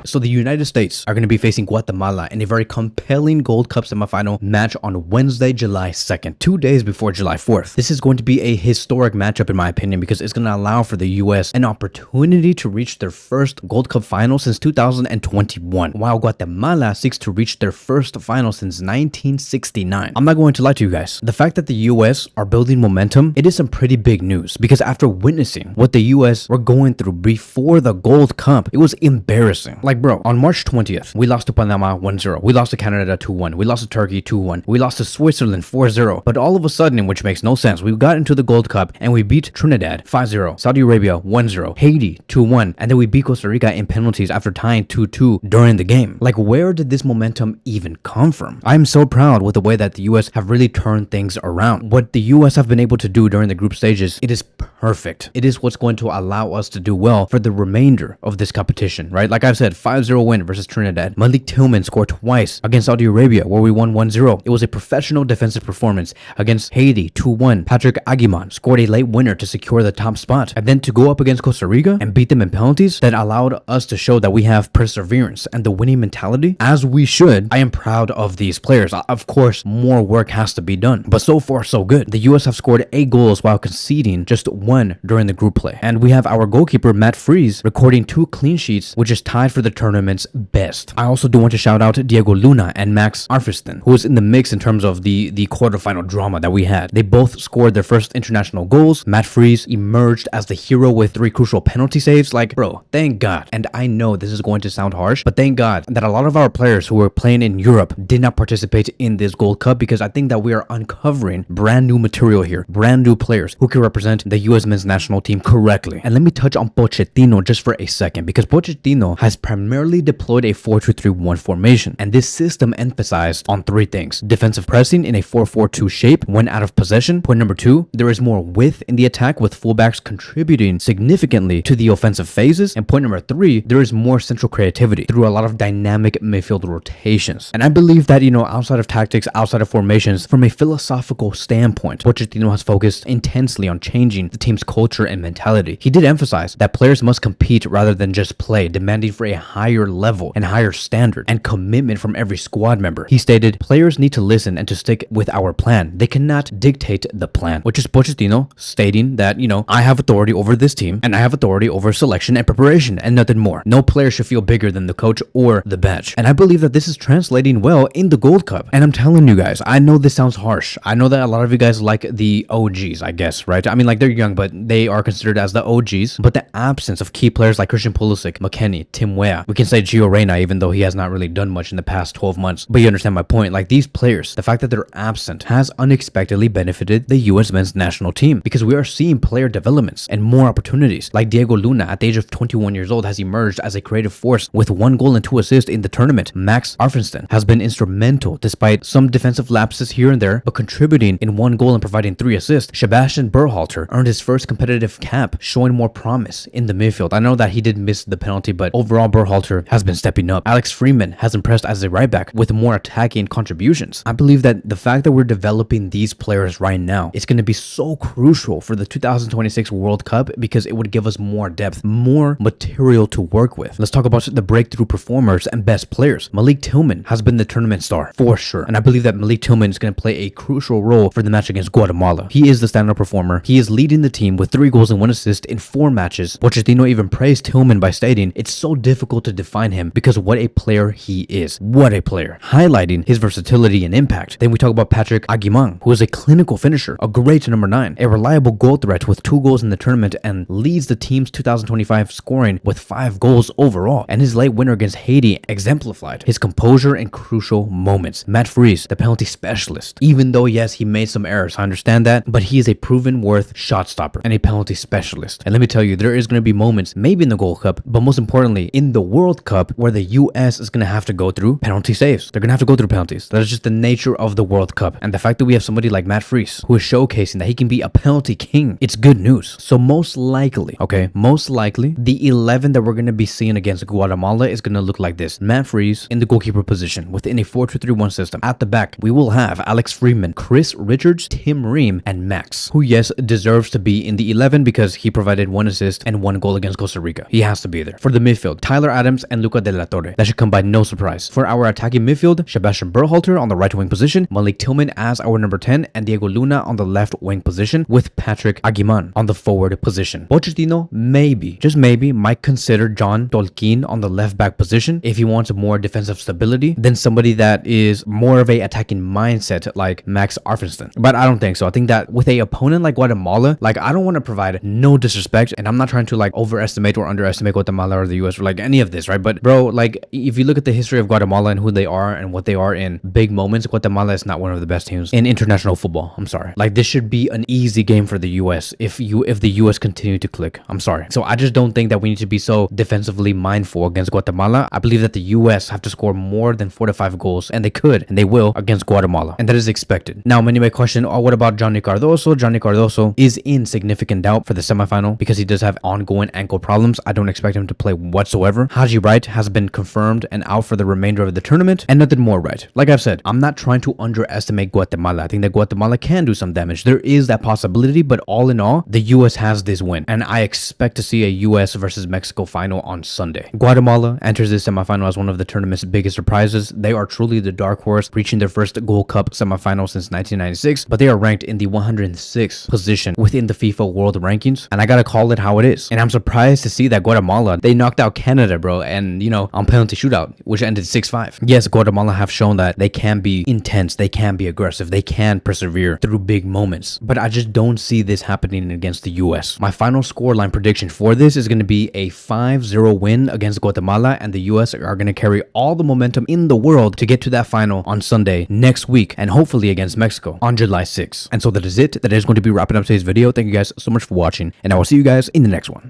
So the United States are going to be facing Guatemala in a very compelling Gold Cup semifinal match on Wednesday, July 2nd, 2 days before July 4th. This is going to be a historic matchup in my opinion because it's going to allow for the US an opportunity to reach their first Gold Cup final since 2021, while Guatemala seeks to reach their first final since 1969. I'm not going to lie to you guys. The fact that the US are building momentum, it is some pretty big news because after witnessing what the US were going through before the Gold Cup, it was embarrassing. Like bro, on March 20th, we lost to Panama 1-0. We lost to Canada 2-1. We lost to Turkey 2-1. We lost to Switzerland 4-0. But all of a sudden, which makes no sense, we got into the Gold Cup and we beat Trinidad 5-0, Saudi Arabia 1-0, Haiti 2-1, and then we beat Costa Rica in penalties after tying 2-2 during the game. Like where did this momentum even come from? I'm so proud with the way that the US have really turned things around. What the US have been able to do during the group stages, it is perfect. It is what's going to allow us to do well for the remainder of this competition, right? Like I've said, 5-0 win versus Trinidad. Malik Tillman scored twice against Saudi Arabia where we won 1-0. It was a professional defensive performance. Against Haiti 2-1, Patrick Agyemang scored a late winner to secure the top spot. And then to go up against Costa Rica and beat them in penalties, that allowed us to show that we have perseverance and the winning mentality, as we should. I am proud of these players. Of course, more work has to be done, but so far so good. The US have scored 8 goals while conceding just 1 during the group play. And we have our goalkeeper Matt Freese recording 2 clean sheets, which is tied for the tournament's best. I also do want to shout out Diego Luna and Max Arfiston, who was in the mix in terms of the quarterfinal drama that we had. They both scored their first international goals. Matt Freese emerged as the hero with 3 crucial penalty saves. Like, bro, thank God. And I know this is going to sound harsh, but thank God that a lot of our players who were playing in Europe did not participate in this Gold Cup, because I think that we are uncovering brand new material here, brand new players who can represent the US men's national team correctly. And let me touch on Pochettino just for a second, because Pochettino has primarily deployed a 4-2-3-1 formation, and this system emphasized on 3 things: defensive pressing in a 4-4-2 shape when out of possession. Point number 2, there is more width in the attack with fullbacks contributing significantly to the offensive phases. And point number 3, there is more central creativity through a lot of dynamic midfield rotations. And I believe that, outside of tactics, outside of formations, from a philosophical standpoint, Pochettino has focused intensely on changing the team's culture and mentality. He did emphasize that players must compete rather than just play, demanding for a higher level and higher standard and commitment from every squad member. He stated, players need to listen and to stick with our plan. They cannot dictate the plan, which is Pochettino stating that, I have authority over this team and I have authority over selection and preparation and nothing more. No player should feel bigger than the coach or the badge. And I believe that this is translating well in the Gold Cup. And I'm telling you guys, I know this sounds harsh. I know that a lot of you guys like the OGs, I guess, right? I mean, like, they're young, but they are considered as the OGs. But the absence of key players like Pulisic, McKennie, Tim Weah, we can say Gio Reyna, even though he has not really done much in the past 12 months. But you understand my point. Like, these players, the fact that they're absent has unexpectedly benefited the US men's national team, because we are seeing player developments and more opportunities. Like Diego Luna, at the age of 21 years old, has emerged as a creative force with 1 goal and 2 assists in the tournament. Max Arfiston has been instrumental despite some defensive lapses here and there, but contributing in 1 goal and providing 3 assists. Sebastian Berhalter earned his first competitive cap, showing more promise in the midfield. I know that he did miss the penalty, but overall Berhalter has been stepping up. Alex Freeman has impressed as a right back with more attacking contributions. I believe that the fact that we're developing these players right now is going to be so crucial for the 2026 World Cup, because it would give us more depth, more material to work with. Let's talk about the breakthrough performers and best players. Malik Tillman has been the tournament star for sure, and I believe that Malik Tillman is going to play a crucial role for the match against Guatemala. He is the standout performer. He is leading the team with 3 goals and 1 assist in 4 matches. Pochettino even praised Tillman by stating, it's so difficult to define him because what a player he is. What a player, highlighting his versatility and impact. Then we talk about Patrick Agyemang, who is a clinical finisher, a great number 9, a reliable goal threat with 2 goals in the tournament, and leads the team's 2025 scoring with 5 goals overall. And his late winner against Haiti exemplified his composure in crucial moments. Matt Freese, the penalty specialist, even though yes, he made some errors, I understand that, but he is a proven worth shot stopper and a penalty specialist. And let me tell you, there is going to be moments, maybe in the Gold Cup, but most importantly in the World Cup, where the US is going to have to go through penalty saves. They're going to have to go through penalties. That is just the nature of the World Cup. And the fact that we have somebody like Matt Freese who is showcasing that he can be a penalty king, it's good news. So most likely, the 11 that we're going to be seeing against Guatemala is going to look like this. Matt Freese in the goalkeeper position within a 4-2-3-1 system. At the back, we will have Alex Freeman, Chris Richards, Tim Ream, and Max, who yes, deserves to be in the 11 because he provided 1 assist and 1 goal against Costa Rica. He has to be there. For the midfield, Tyler Adams and Luca De La Torre. That should come by no surprise. For our attacking midfield, Sebastian Berhalter on the right wing position, Malik Tillman as our number 10, and Diego Luna on the left wing position with Patrick Agyemang on the forward position. Pochettino maybe, just maybe, might consider John Tolkien on the left back position if he wants more defensive stability than somebody that is more of a attacking mindset like Max Arfenston. But I don't think so. I think that with a opponent like Guatemala, like I don't want to provide no disrespect, and I'm not trying to like overestimate or underestimate Guatemala or the US or like any of this, right? But bro, like if you look at the history of Guatemala and who they are and what they are in big moments, Guatemala is not one of the best teams in international football. I'm sorry. Like this should be an easy game for the US if the US continue to click. I'm sorry. So I just don't think that we need to be so defensively mindful against Guatemala. I believe that the US have to score more than 4 to 5 goals, and they could and they will against Guatemala, and that is expected. Now many may question, oh, what about Johnny Cardoso? Johnny Cardoso is in significant doubt for the semifinal because he does have ongoing ankle problems. I don't expect him to play whatsoever. Haji Wright has been confirmed and out for the remainder of the tournament, and nothing more, right? Like I've said, I'm not trying to underestimate Guatemala. I think that Guatemala can do some damage. There is that possibility, but all in all, the US has this win, and I expect to see a US versus Mexico final on Sunday. Guatemala enters this semifinal as one of the tournament's biggest surprises. They are truly the dark horse, reaching their first Gold Cup semifinal since 1996, but they are ranked in the 106th position within the FIFA World Rankings, and I gotta call it how it is. And I'm surprised to see that Guatemala, they knocked out Canada, bro, and you know, on penalty shootout, which ended 6-5. Yes, Guatemala have shown that they can be intense, they can be aggressive, they can persevere through big moments, but I just don't see this happening against the US. My final scoreline prediction for this is going to be a 5-0 win against Guatemala, and the US are going to carry all the momentum in the world to get to that final on Sunday next week, and hopefully against Mexico on July 6th. And so that is it. That is going to be wrapping up today's video. Thank you guys so much for watching, and I will see you guys in the next one.